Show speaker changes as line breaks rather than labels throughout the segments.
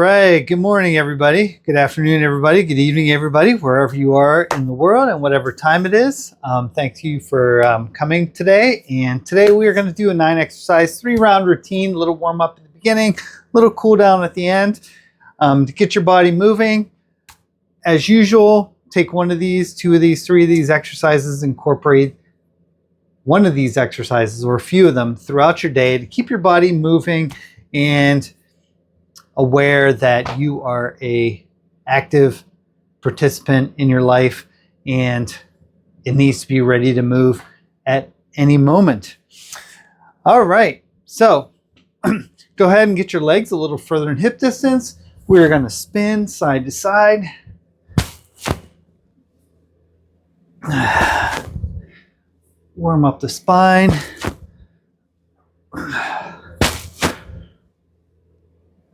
right. Good morning, everybody. Good afternoon, everybody. Good evening, everybody, wherever you are in the world and whatever time it is. Thank you for coming today. And today we are going to do a 9-exercise, 3-round routine, a little warm up at the beginning, a little cool down at the end to get your body moving. As usual, take one of these, 2 of these, 3 of these exercises, incorporate one of these exercises or a few of them throughout your day to keep your body moving and aware that you are a active participant in your life and it needs to be ready to move at any moment. All right, so go ahead and get your legs a little further in hip distance. We're going to spin side to side. Warm up the spine.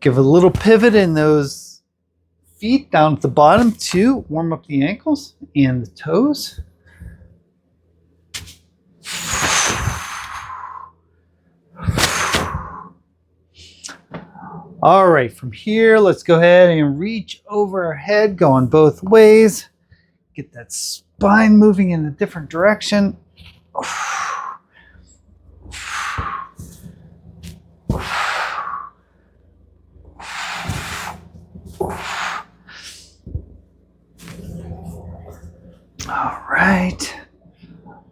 Give a little pivot in those feet down at the bottom to warm up the ankles and the toes. All right, from here, let's go ahead and reach over our head, going both ways. Get that spine moving in a different direction.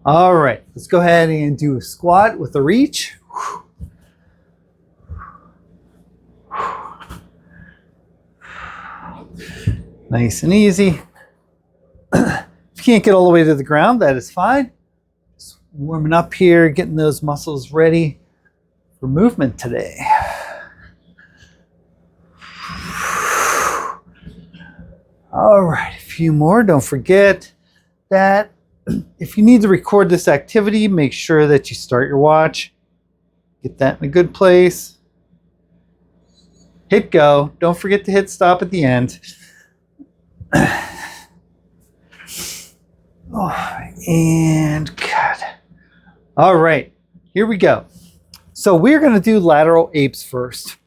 All right, let's go ahead and do a squat with a reach. Nice and easy. If you can't get all the way to the ground, that is fine. Just warming up here, getting those muscles ready for movement today. All right, a few more. Don't forget that if you need to record this activity, make sure that you start your watch. Get that in a good place. Hit go. Don't forget to hit stop at the end. Oh, and cut. All right, here we go. So we're going to do lateral apes first.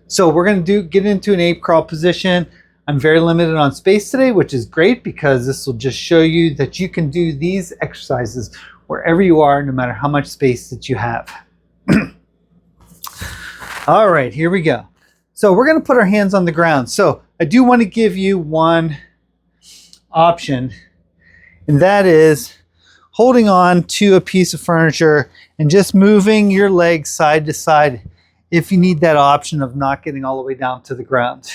So we're going to get into an ape crawl position. I'm very limited on space today, which is great because this will just show you that you can do these exercises wherever you are, no matter how much space that you have. All right, here we go. So we're going to put our hands on the ground. So I do want to give you one option, and that is holding on to a piece of furniture and just moving your legs side to side if you need that option of not getting all the way down to the ground.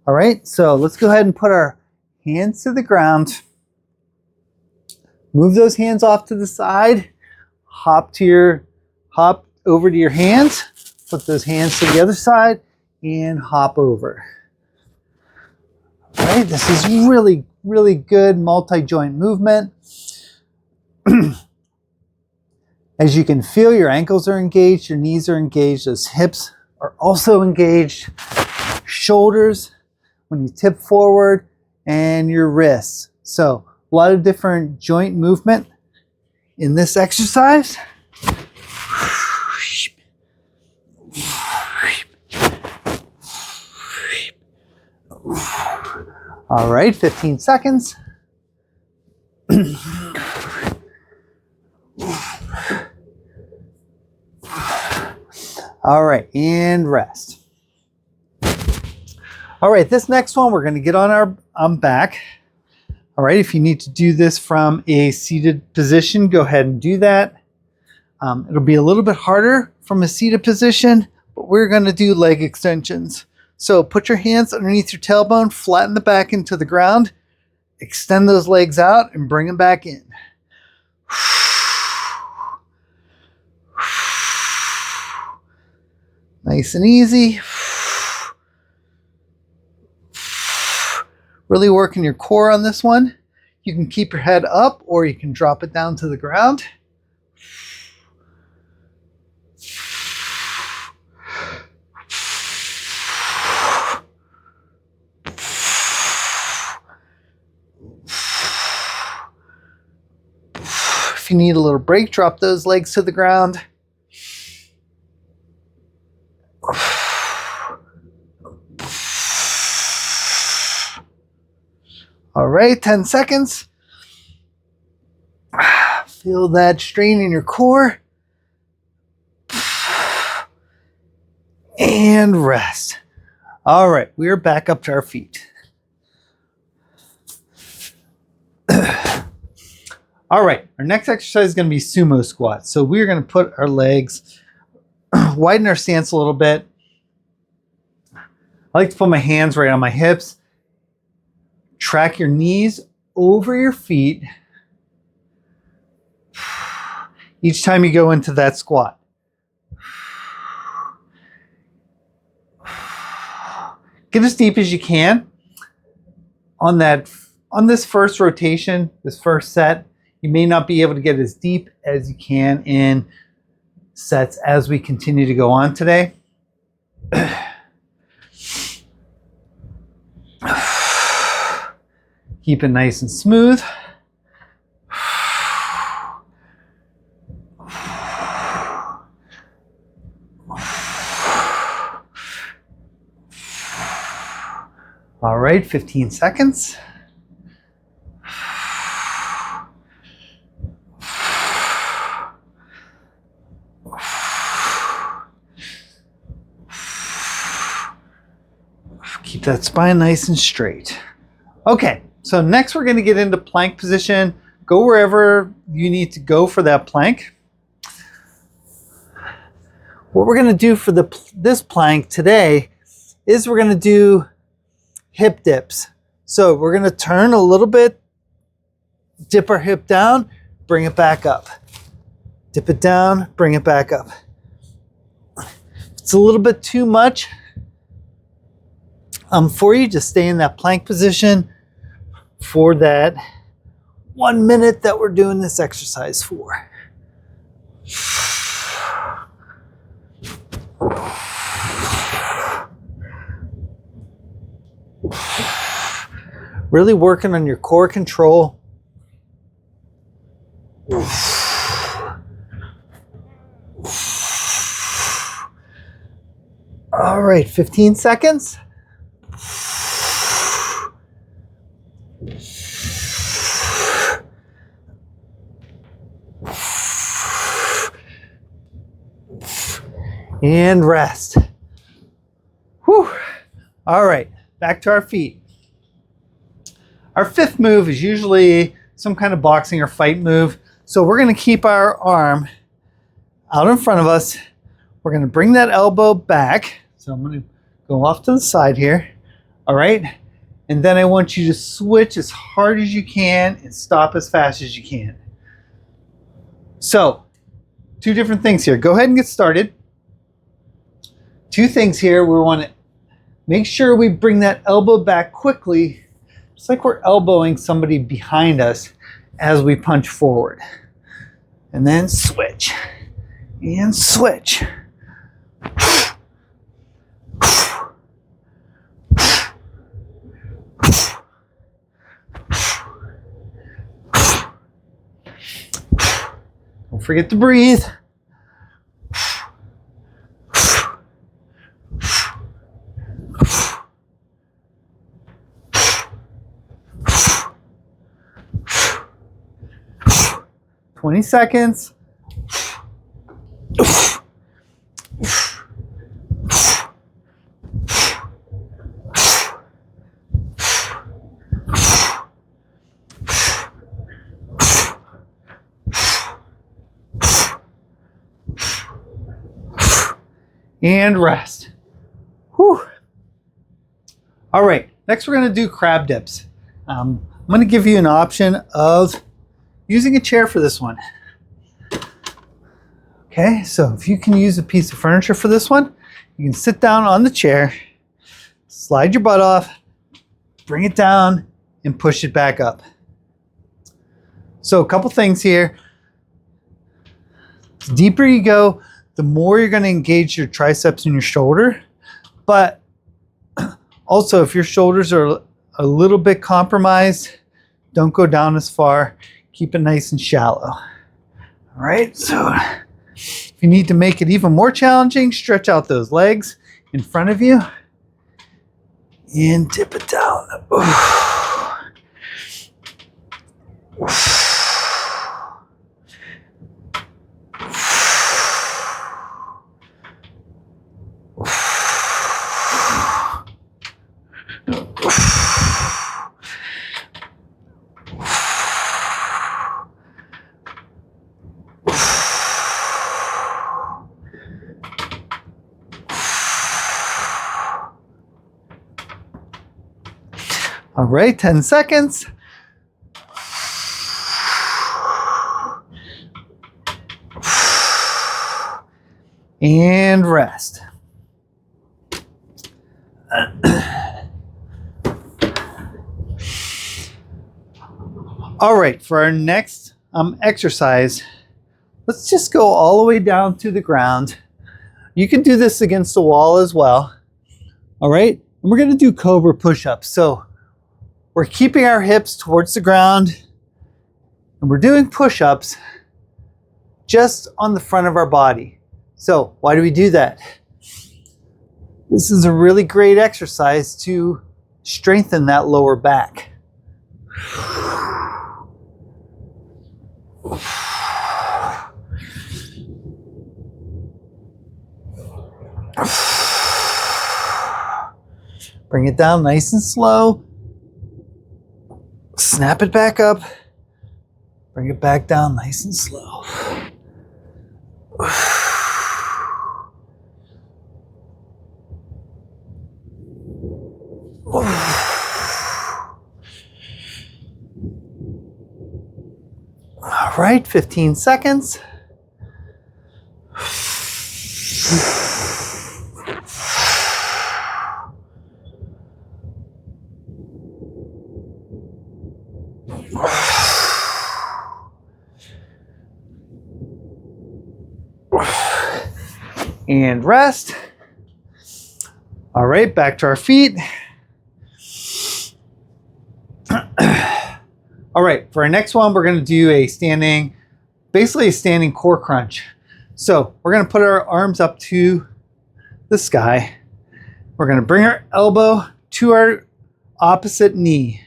All right, so let's go ahead and put our hands to the ground. Move those hands off to the side. Hop over to your hands. Put those hands to the other side and hop over. All right, this is really, really good multi-joint movement. As you can feel, your ankles are engaged, your knees are engaged, those hips are also engaged. Shoulders when you tip forward, and your wrists. So a lot of different joint movement in this exercise. All right, 15 seconds. All right, and rest. All right, this next one, we're going to get on our back. All right, if you need to do this from a seated position, go ahead and do that. It'll be a little bit harder from a seated position, but we're going to do leg extensions. So put your hands underneath your tailbone, flatten the back into the ground, extend those legs out, and bring them back in. Nice and easy. Really working your core on this one. You can keep your head up or you can drop it down to the ground. If you need a little break, drop those legs to the ground. All right, 10 seconds. Feel that strain in your core. And rest. All right, we are back up to our feet. All right, our next exercise is going to be sumo squats. So we're going to put our legs, widen our stance a little bit. I like to put my hands right on my hips. Track your knees over your feet each time you go into that squat. Get as deep as you can. On this first rotation, this first set, you may not be able to get as deep as you can in sets as we continue to go on today. Keep it nice and smooth. All right, 15 seconds. Keep that spine nice and straight. Okay, so next we're going to get into plank position. Go wherever you need to go for that plank. What we're going to do for this plank today is we're going to do hip dips. So we're going to turn a little bit, dip our hip down, bring it back up. Dip it down, bring it back up. If it's a little bit too much for you, just stay in that plank position for that 1 minute that we're doing this exercise for. Really working on your core control. All right, 15 seconds. And rest. Whew. All right, back to our feet. Our fifth move is usually some kind of boxing or fight move. So we're going to keep our arm out in front of us. We're going to bring that elbow back. So I'm going to go off to the side here. All right. And then I want you to switch as hard as you can and stop as fast as you can. So, two different things here. Go ahead and get started. Two things here. We want to make sure we bring that elbow back quickly. It's like we're elbowing somebody behind us as we punch forward. And then switch. And switch. Don't forget to breathe. 20 seconds. And rest. Whew. All right, next we're going to do crab dips. I'm going to give you an option of using a chair for this one. Okay, so if you can use a piece of furniture for this one, you can sit down on the chair, slide your butt off, bring it down, and push it back up. So a couple things here. The deeper you go, the more you're going to engage your triceps and your shoulder. But also, if your shoulders are a little bit compromised, don't go down as far. Keep it nice and shallow. All right, so if you need to make it even more challenging, stretch out those legs in front of you and dip it down. All right, 10 seconds. And rest. All right, for our next exercise, let's just go all the way down to the ground. You can do this against the wall as well. All right, and we're gonna do cobra push-ups. So we're keeping our hips towards the ground and we're doing push-ups just on the front of our body. So why do we do that? This is a really great exercise to strengthen that lower back. Bring it down nice and slow. Snap it back up. Bring it back down nice and slow. All right, 15 seconds. And rest. All right, back to our feet. All right, for our next one, we're gonna do a standing, basically a standing core crunch. So we're gonna put our arms up to the sky. We're gonna bring our elbow to our opposite knee.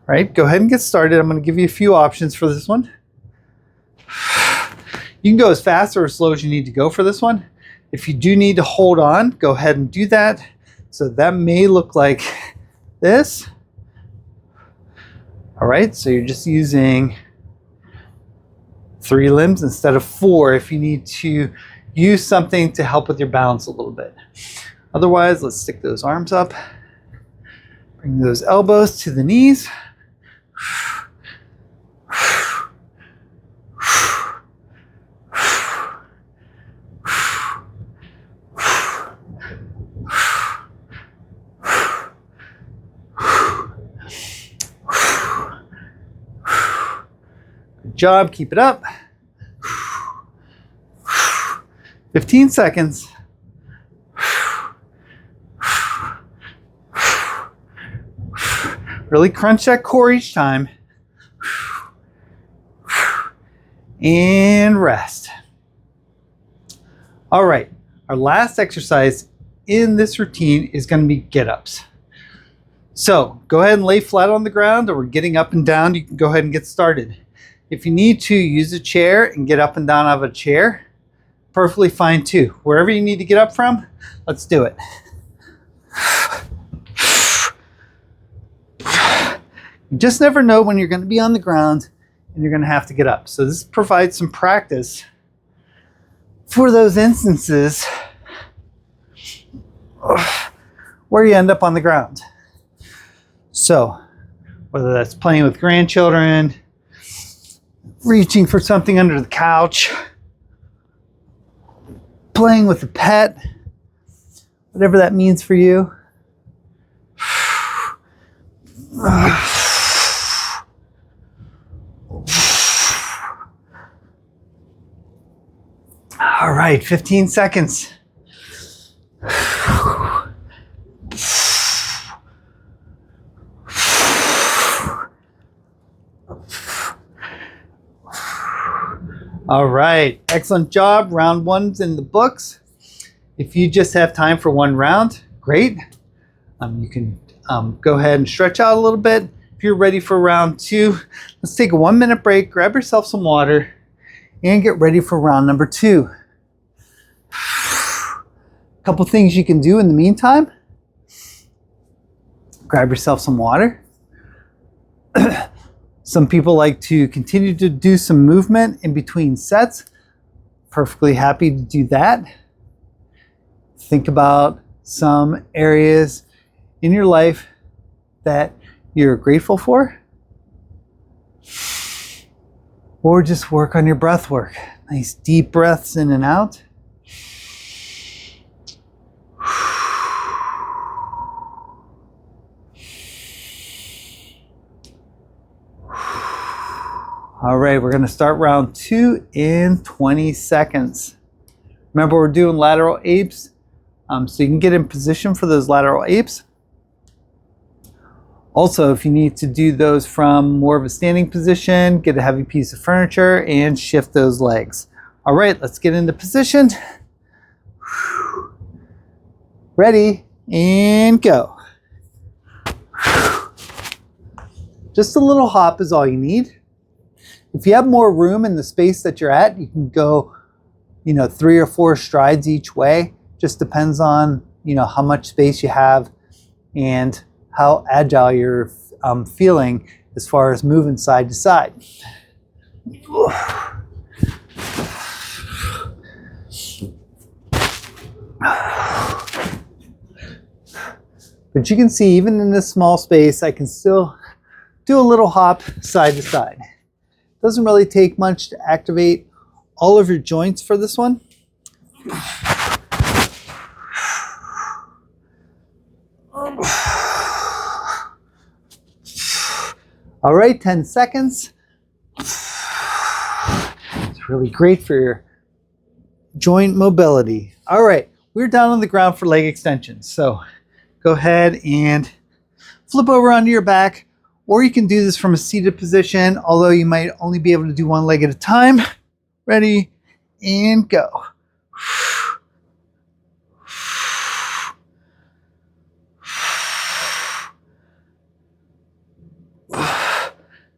Right, go ahead and get started. I'm gonna give you a few options for this one. You can go as fast or as slow as you need to go for this one. If you do need to hold on, go ahead and do that. So that may look like this. All right, so you're just using 3 limbs instead of 4 if you need to use something to help with your balance a little bit. Otherwise, let's stick those arms up. Bring those elbows to the knees. Good job, keep it up. 15 seconds. Really crunch that core each time. And rest. All right, our last exercise in this routine is going to be get-ups. So go ahead and lay flat on the ground, or we're getting up and down. You can go ahead and get started. If you need to use a chair and get up and down out of a chair, perfectly fine too. Wherever you need to get up from, let's do it. You just never know when you're going to be on the ground and you're going to have to get up. So this provides some practice for those instances where you end up on the ground. So whether that's playing with grandchildren, reaching for something under the couch, playing with a pet, whatever that means for you. All right, 15 seconds. All right, excellent job. Round 1's in the books. If you just have time for 1 round, great. You can go ahead and stretch out a little bit if you're ready for round 2, let's take a 1-minute break, grab yourself some water, and get ready for round number 2. A couple things you can do in the meantime. Grab yourself some water. Some people like to continue to do some movement in between sets. Perfectly happy to do that. Think about some areas in your life that you're grateful for. Or just work on your breath work. Nice deep breaths in and out. All right, we're going to start round 2 in 20 seconds. Remember, we're doing lateral apes, so you can get in position for those lateral apes. Also, if you need to do those from more of a standing position, get a heavy piece of furniture and shift those legs. All right, let's get into position. Ready, and go. Just a little hop is all you need. If you have more room in the space that you're at, you can go, 3 or 4 strides each way. Just depends on, how much space you have and how agile you're feeling as far as moving side to side. But you can see, even in this small space, I can still do a little hop side to side. Doesn't really take much to activate all of your joints for this one. All right, 10 seconds. It's really great for your joint mobility. All right, we're down on the ground for leg extensions. So go ahead and flip over onto your back, or you can do this from a seated position, although you might only be able to do one leg at a time. Ready, and go.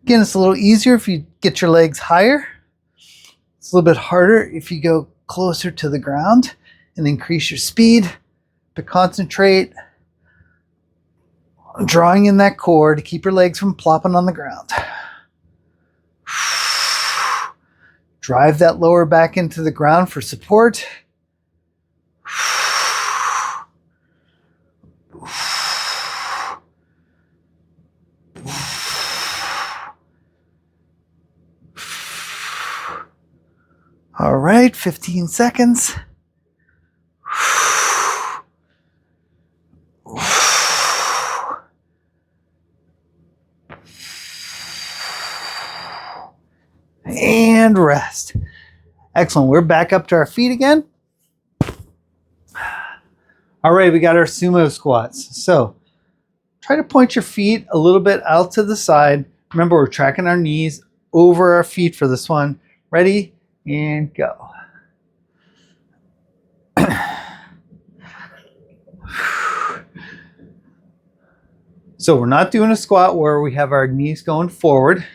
Again, it's a little easier if you get your legs higher. It's a little bit harder if you go closer to the ground and increase your speed, but concentrate on drawing in that core to keep your legs from plopping on the ground. Drive that lower back into the ground for support. All right, 15 seconds. And rest. Excellent. We're back up to our feet again. All right, we got our sumo squats. So try to point your feet a little bit out to the side. Remember, we're tracking our knees over our feet for this one. Ready? And go. So we're not doing a squat where we have our knees going forward.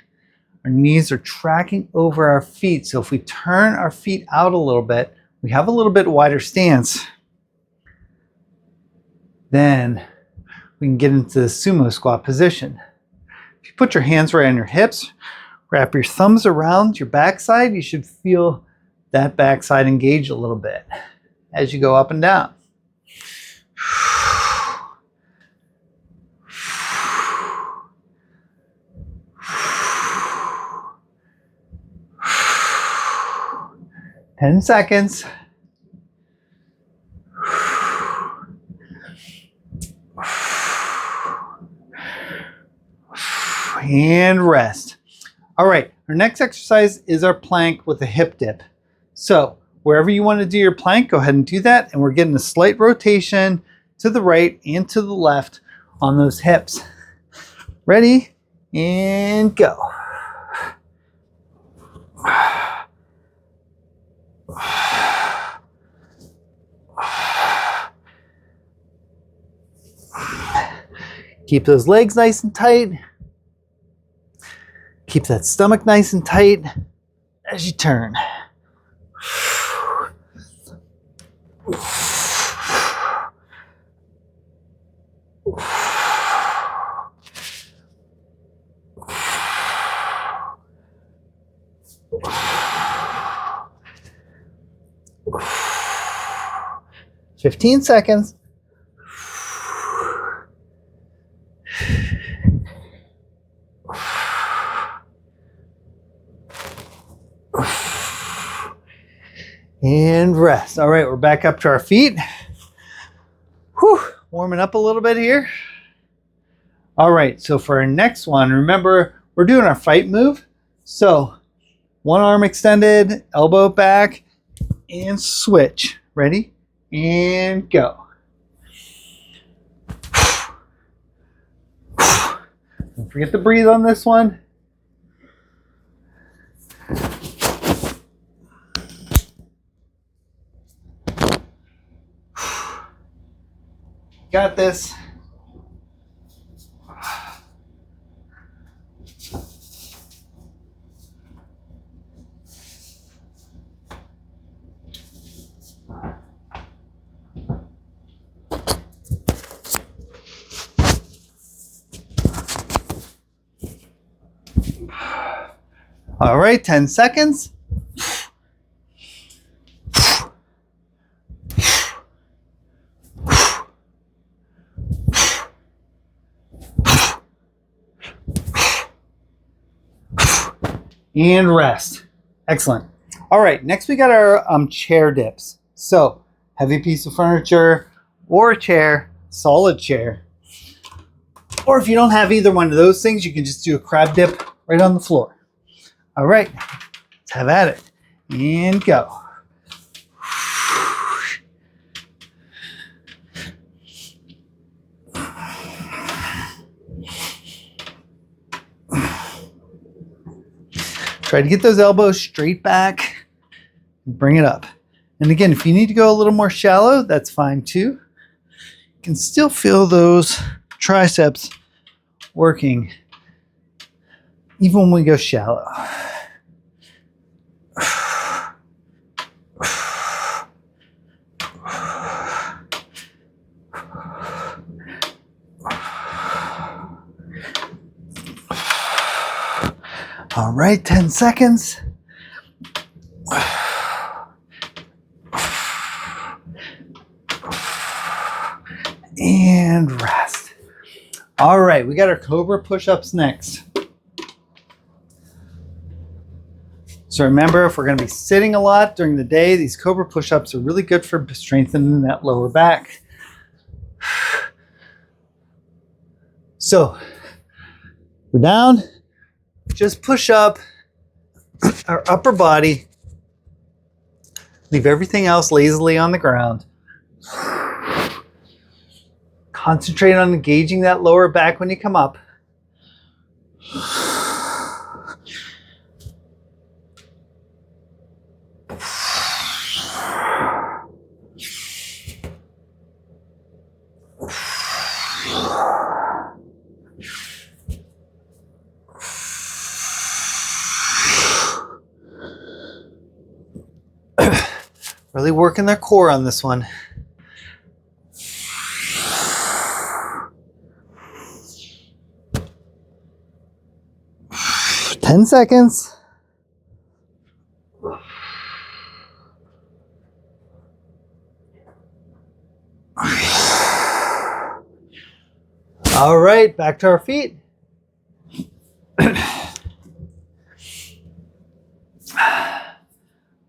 Our knees are tracking over our feet. So if we turn our feet out a little bit, we have a little bit wider stance. Then we can get into the sumo squat position. If you put your hands right on your hips, wrap your thumbs around your backside, you should feel that backside engage a little bit as you go up and down. Ten seconds. And rest. All right, our next exercise is our plank with a hip dip. So wherever you want to do your plank, go ahead and do that. And we're getting a slight rotation to the right and to the left on those hips. Ready? And go. Keep those legs nice and tight. Keep that stomach nice and tight as you turn. "15 seconds. And rest. All right, we're back up to our feet. Whew, warming up a little bit here. All right, so for our next one, remember, we're doing our fight move. So one arm extended, elbow back, and switch. Ready? And go. Don't forget to breathe on this one. Got this. All right, 10 seconds. And rest. Excellent. All right, next we got our chair dips. So heavy piece of furniture or a chair, solid chair. Or if you don't have either one of those things, you can just do a crab dip right on the floor. All right, let's have at it. And go. Try to get those elbows straight back and bring it up. And again, if you need to go a little more shallow, that's fine too. You can still feel those triceps working even when we go shallow. All right, 10 seconds. And rest. All right, we got our cobra push-ups next. So remember, if we're going to be sitting a lot during the day, these cobra push-ups are really good for strengthening that lower back. So we're down. Just push up our upper body. Leave everything else lazily on the ground. Concentrate on engaging that lower back when you come up. Really working their core on this one. Ten seconds. All right, back to our feet.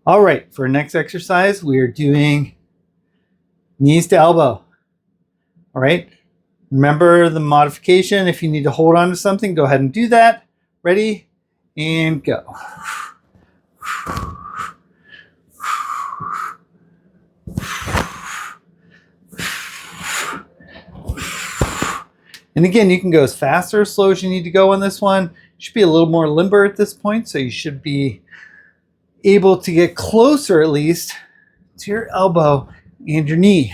All right, for our next exercise, we are doing knees to elbow. All right, remember the modification. If you need to hold on to something, go ahead and do that. Ready, and go. And again, you can go as fast or as slow as you need to go on this one. You should be a little more limber at this point, so you should be able to get closer at least to your elbow and your knee.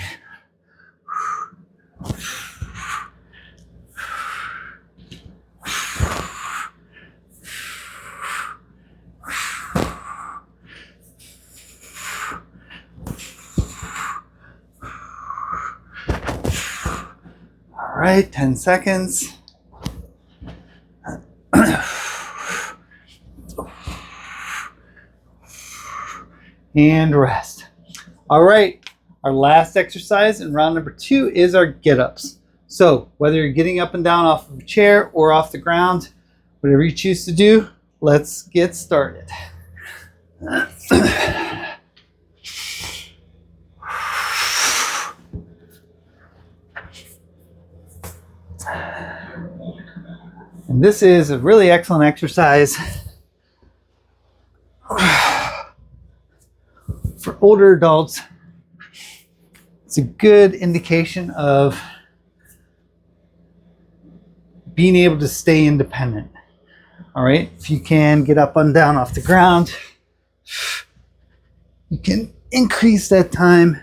right, 10 seconds. And rest. All right, our last exercise in round number 2 is our get-ups. So whether you're getting up and down off of a chair or off the ground, whatever you choose to do, let's get started. And this is a really excellent exercise for older adults. It's a good indication of being able to stay independent. All right, if you can get up and down off the ground, you can increase that time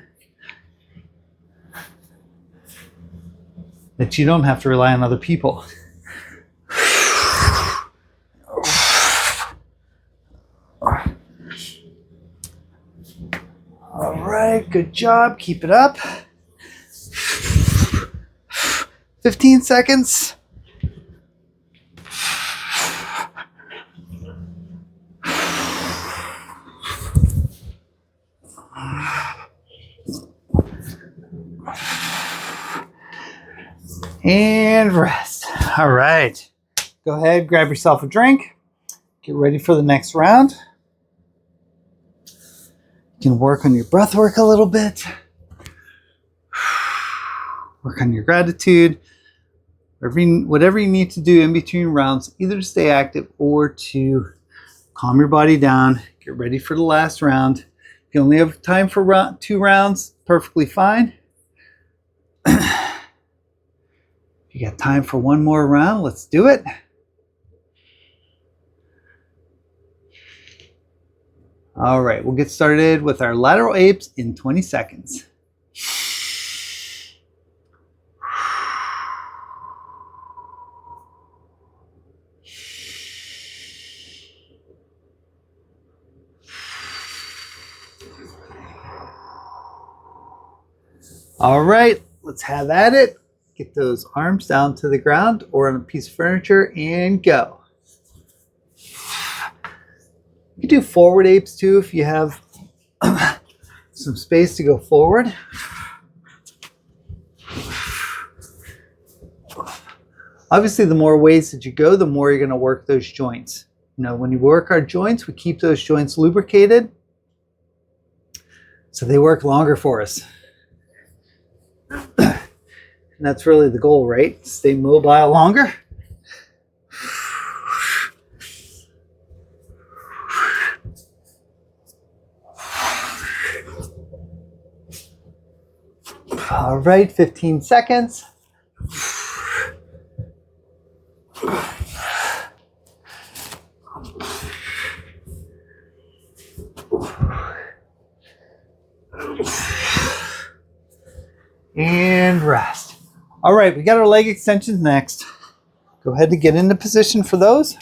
that you don't have to rely on other people. All right, good job. Keep it up. 15 seconds. And rest. All right. Go ahead, grab yourself a drink. Get ready for the next round. You can work on your breath work a little bit. Work on your gratitude. Whatever you need to do in between rounds, either to stay active or to calm your body down. Get ready for the last round. If you only have time for 2 rounds, perfectly fine. If you got time for 1 more round, let's do it. All right, we'll get started with our lateral apes in 20 seconds. All right, let's have at it. Get those arms down to the ground or on a piece of furniture and go. You can do forward apes too if you have some space to go forward. Obviously, the more ways that you go, the more you're going to work those joints. You know, when you work our joints, we keep those joints lubricated so they work longer for us. And that's really the goal, right? Stay mobile longer. All right, 15 seconds. And rest. All right, we got our leg extensions next. Go ahead and get into position for those.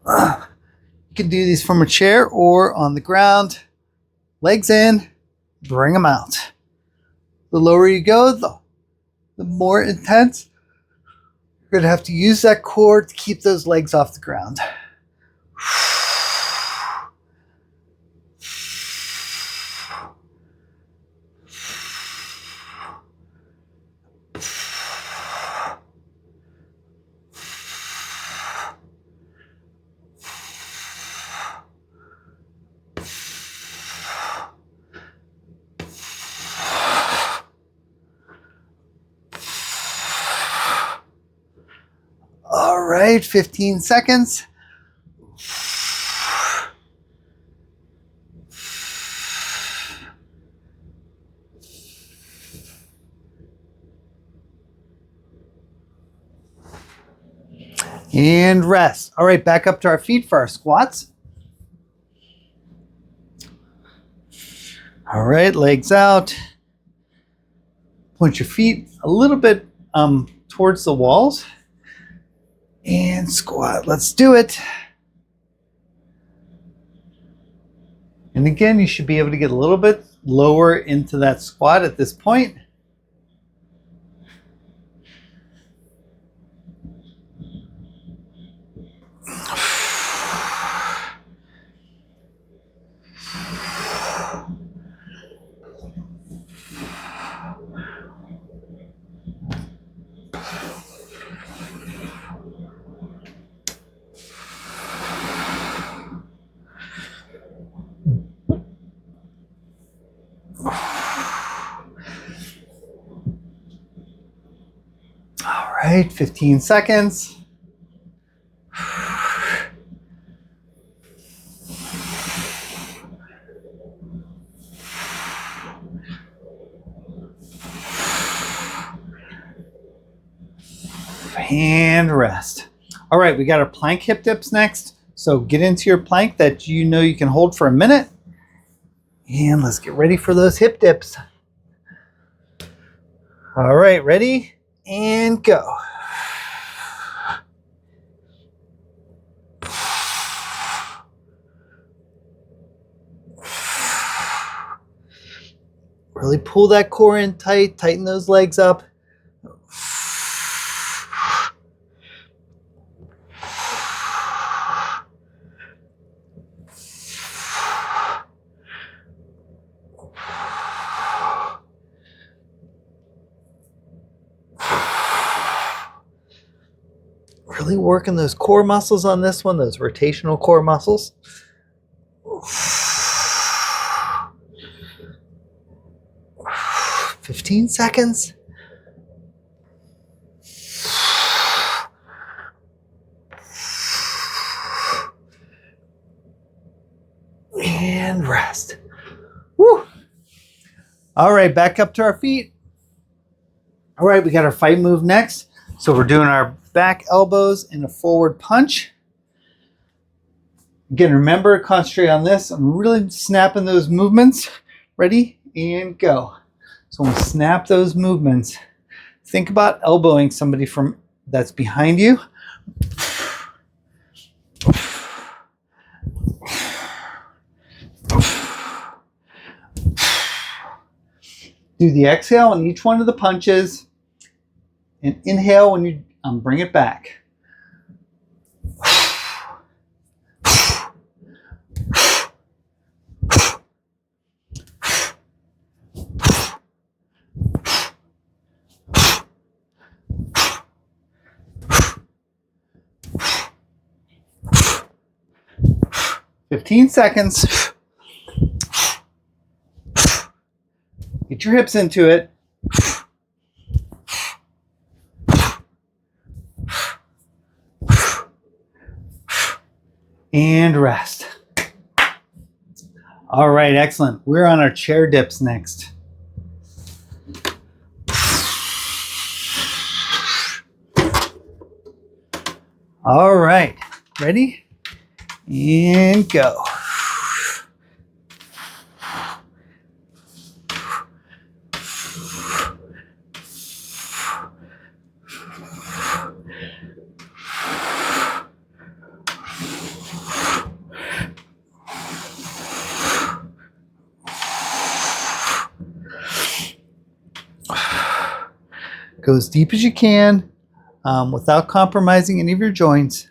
You can do these from a chair or on the ground. Legs in, bring them out. The lower you go, the more intense. You're going to have to use that core to keep those legs off the ground. All right, 15 seconds. And rest. All right, back up to our feet for our squats. All right, legs out. Point your feet a little bit towards the walls. And squat. Let's do it. And again, you should be able to get a little bit lower into that squat at this point. All right, 15 seconds. And rest. All right, we got our plank hip dips next. So get into your plank that you know you can hold for a minute. And let's get ready for those hip dips. All right, ready? And go. Really pull that core in tight, tighten those legs up. Really working those core muscles on this one, those rotational core muscles. 15 seconds. And rest. Woo. All right, back up to our feet. All right, we got our fight move next. So we're doing our back elbows in a forward punch. Again, remember, concentrate on this. I'm really snapping those movements. Ready? And go. So when we snap those movements, think about elbowing somebody from that's behind you. Do the exhale on each one of the punches, and inhale when you bring it back. 15 seconds. Get your hips into it. And rest. All right, excellent. We're on our chair dips next. All right, ready? And go. Go as deep as you can without compromising any of your joints.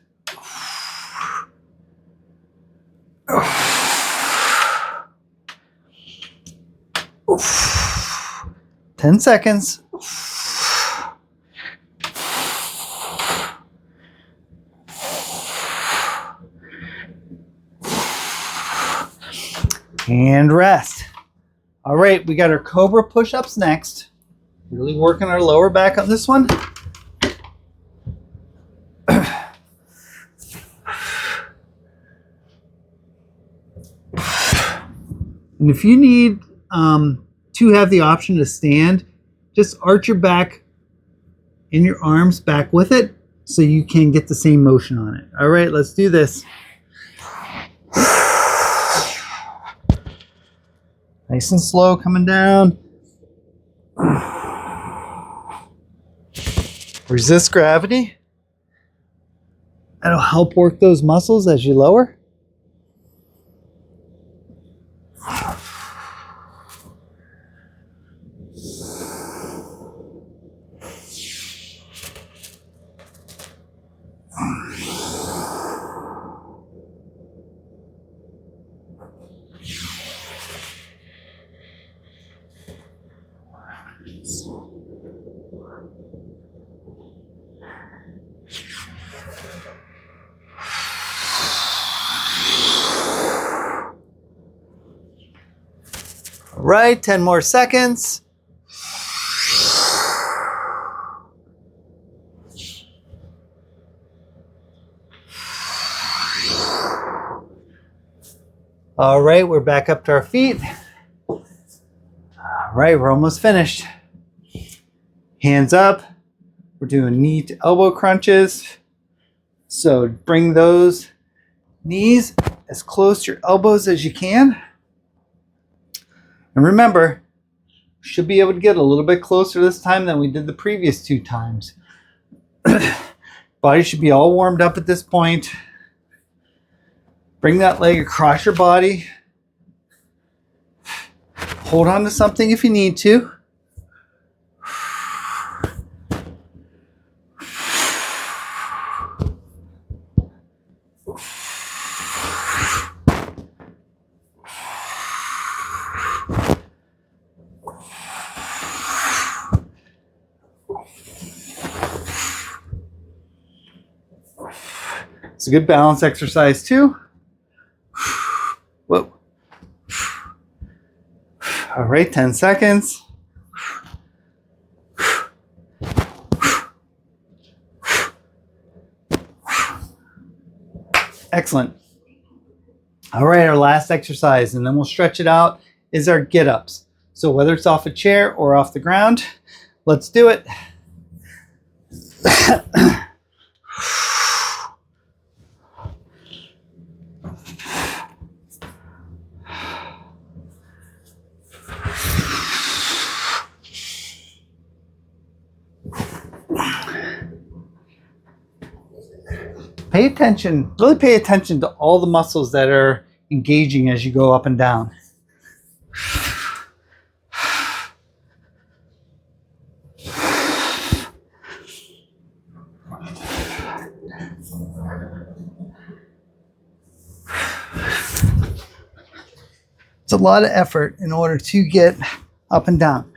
10 seconds. And rest. All right, we got our cobra push-ups next. Really working our lower back on this one. And if you need to have the option to stand, just arch your back and your arms back with it so you can get the same motion on it. All right, let's do this. Nice and slow coming down. Resist gravity. That'll help work those muscles as you lower. right, 10 more seconds. All right, we're back up to our feet. All right, we're almost finished. Hands up. We're doing knee to elbow crunches. So bring those knees as close to your elbows as you can. And remember, we should be able to get a little bit closer this time than we did the previous 2 times. Body should be all warmed up at this point. Bring that leg across your body. Hold on to something if you need to. It's a good balance exercise too. Whoa. All right, 10 seconds. Excellent. All right, our last exercise, and then we'll stretch it out, is our get-ups. So whether it's off a chair or off the ground, let's do it. Pay attention, really pay attention to all the muscles that are engaging as you go up and down. It's a lot of effort in order to get up and down.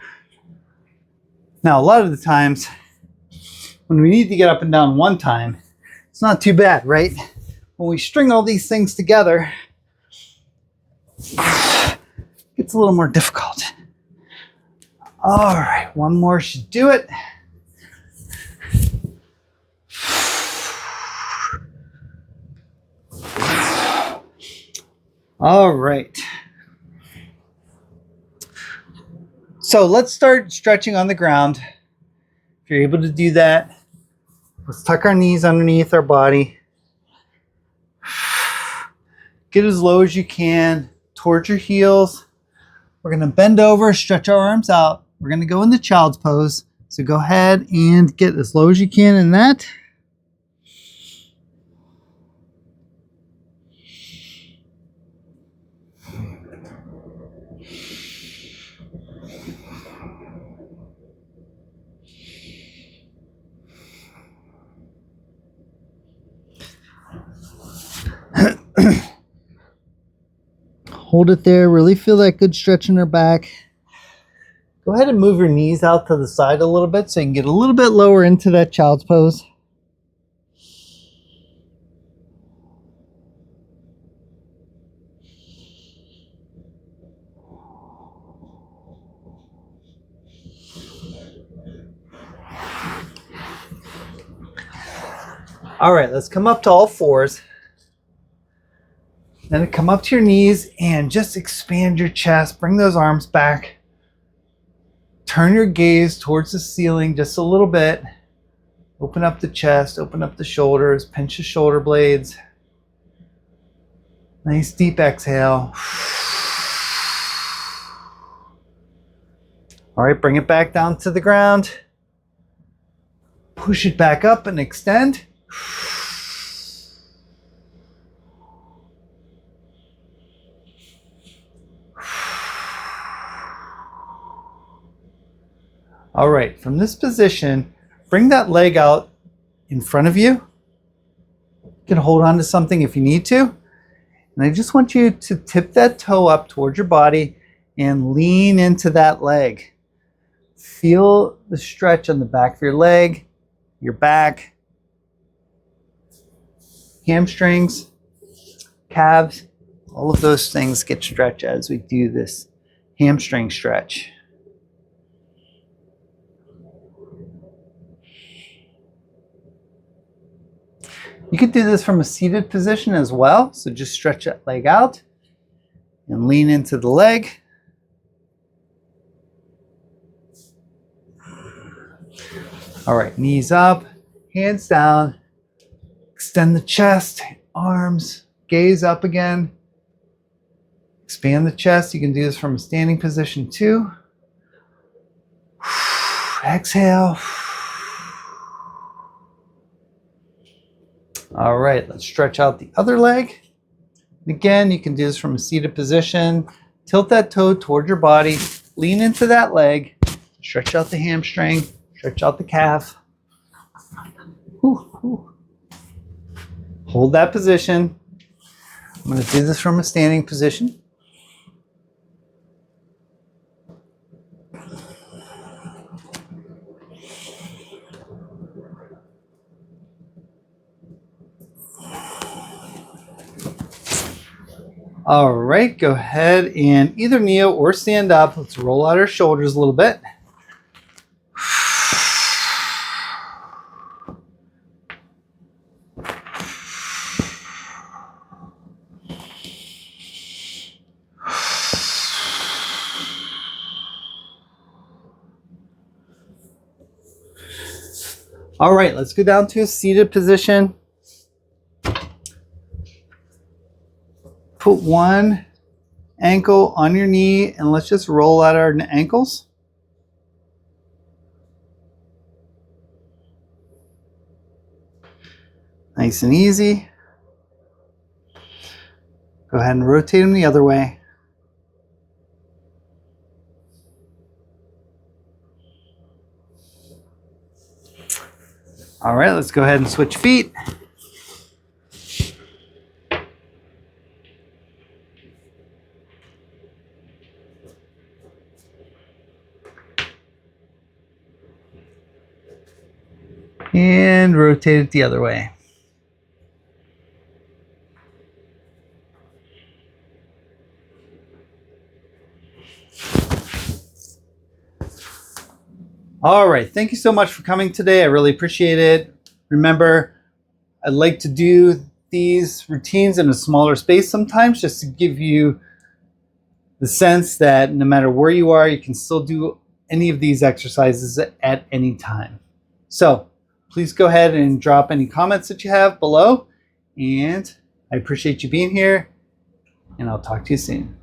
Now, a lot of the times when we need to get up and down one time, it's not too bad, right? When we string all these things together, it gets a little more difficult. All right, one more should do it. All right. So let's start stretching on the ground. If you're able to do that, let's tuck our knees underneath our body. Get as low as you can towards your heels. We're going to bend over, stretch our arms out. We're going to go into child's pose. So go ahead and get as low as you can in that. Hold it there. Really feel that good stretch in our back. Go ahead and move your knees out to the side a little bit so you can get a little bit lower into that child's pose. All right, let's come up to all fours. Then come up to your knees and just expand your chest. Bring those arms back. Turn your gaze towards the ceiling just a little bit. Open up the chest, open up the shoulders, pinch the shoulder blades. Nice deep exhale. All right, bring it back down to the ground. Push it back up and extend. All right, from this position, bring that leg out in front of you. You can hold on to something if you need to. And I just want you to tip that toe up towards your body and lean into that leg. Feel the stretch on the back of your leg, your back, hamstrings, calves. All of those things get stretched as we do this hamstring stretch. You could do this from a seated position as well. So just stretch that leg out and lean into the leg. All right, knees up, hands down. Extend the chest, arms, gaze up again. Expand the chest. You can do this from a standing position too. Exhale. All right, let's stretch out the other leg. And again, you can do this from a seated position. Tilt that toe toward your body. Lean into that leg. Stretch out the hamstring. Stretch out the calf. Hold that position. I'm going to do this from a standing position. All right, go ahead and either kneel or stand up. Let's roll out our shoulders a little bit. All right, let's go down to a seated position. Put one ankle on your knee and let's just roll out our ankles. Nice and easy. Go ahead and rotate them the other way. All right, let's go ahead and switch feet. And rotate it the other way. All right, thank you so much for coming today. I really appreciate it. Remember, I like to do these routines in a smaller space sometimes just to give you the sense that no matter where you are, you can still do any of these exercises at any time. So please go ahead and drop any comments that you have below. And I appreciate you being here, and I'll talk to you soon.